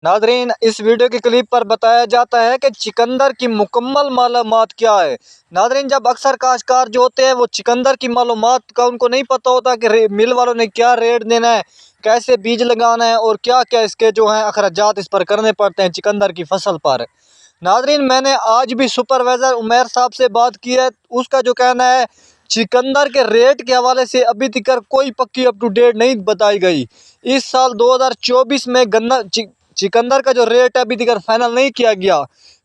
Nadreen, इस video के clip पर बताया जाता है कि चिकंदर की मुकम्मल मालूमात क्या है। नादरीन, जब अक्सर काश्तकार जो होते हैं वो चिकंदर की मालूमात का उनको नहीं पता होता कि मिल वालों ने क्या रेट देना है, कैसे बीज लगाना है और क्या क्या इसके जो है अखराजात इस पर करने पड़ते हैं चिकंदर की फसल पर। नादरीन, मैंने आज भी सुपरवाइजर उमेर साहब से बात की है। उसका जो कहना है, चिकंदर के रेट के हवाले से अभी तक कोई पक्की अप टू डेट नहीं बताई गई। इस साल 2024 में गन्ना चिकंदर का जो रेट है अभी तक फाइनल नहीं किया गया।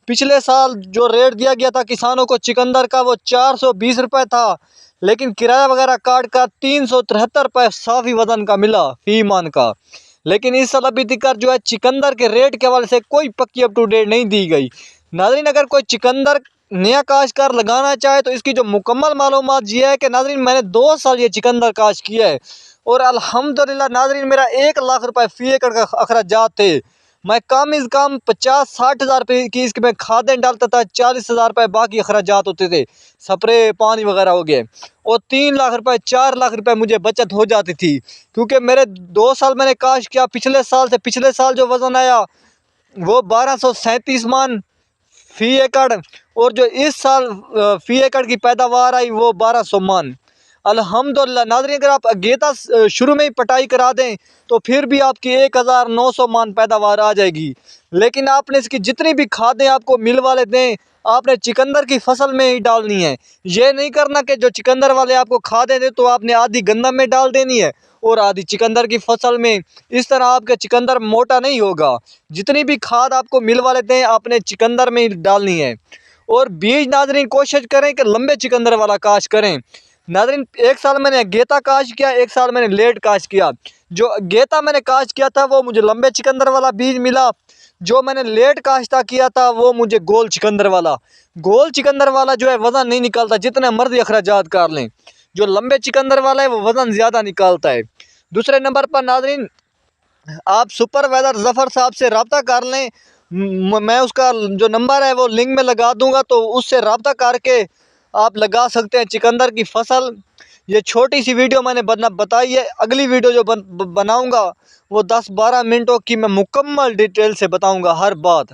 पिछले साल जो रेट दिया गया था किसानों को चिकंदर का वो 420 रुपये था, लेकिन किराया वगैरह काट कर 373 रुपये साफी वजन का मिला फी मान का। लेकिन इस साल अभी तक जो है चिकंदर के रेट के हवाले से कोई पक्की अप टू डेट नहीं दी गई। नाज़रीन, अगर कोई चिकंदर नया काश्तकार लगाना चाहे तो इसकी जो मुकम्मल मालूमात ये है कि नाज़रीन, मैंने 2 साल ये चिकंदर काश्त किया है और अल्हम्दुलिल्लाह नाज़रीन, मेरा 1 लाख रुपए फी एकड़ का अखराजात थे। मैं कम से कम 50-60 हज़ार रुपये की इसमें खादें डालता था, 40 हज़ार रुपये बाकी अखराजात होते थे, स्प्रे पानी वगैरह हो गए, और 3 लाख रुपए 4 लाख रुपए मुझे बचत हो जाती थी। क्योंकि मेरे 2 साल मैंने काश्त किया, पिछले साल जो वज़न आया वो 1237 मन फी एकड़, और जो इस साल फी एकड़ की पैदावार आई वो 1200 मन। अल्हम्दुलिल्लाह नाज़रीन, अगर आप अगेता शुरू में ही पटाई करा दें तो फिर भी आपकी 1900 मन पैदावार आ जाएगी। लेकिन आपने इसकी जितनी भी खादें आपको मिल वाले दें, आपने चिकंदर की फसल में ही डालनी है। ये नहीं करना कि जो चिकंदर वाले आपको खादें दें तो आपने आधी गंदम में डाल देनी है और आधी चिकंदर की फसल में। इस तरह आपका चिकंदर मोटा नहीं होगा। जितनी भी खाद आपको मिल वाले दें आपने चिकंदर में ही डालनी है। और बीज नाज़रीन कोशिश करें कि लंबे चिकंदर वाला काश्त करें। नाज़रीन, एक साल मैंने गेता काश्त किया, एक साल मैंने लेट काश्त किया। जो गेता मैंने काश्त किया था वो मुझे लंबे चिकंदर वाला बीज मिला। जो मैंने लेट काश्ता किया था वो मुझे गोल चिकंदर वाला। गोल चिकंदर वाला जो है वज़न नहीं निकालता, जितने मर्जी अखराजात कर लें। जो लंबे चिकंदर वाला है वो वज़न ज़्यादा निकालता है। दूसरे नंबर पर नाज़रीन, आप सुपरवाइजर जफ़र साहब से रब्ता कर लें। मैं उसका जो नंबर है वो लिंक में लगा दूंगा, तो उससे रब्ता करके आप लगा सकते हैं चिकंदर की फसल। ये छोटी सी वीडियो मैंने बताई है। अगली वीडियो जो बनाऊंगा वो 10-12 मिनटों की मैं मुकम्मल डिटेल से बताऊंगा हर बात।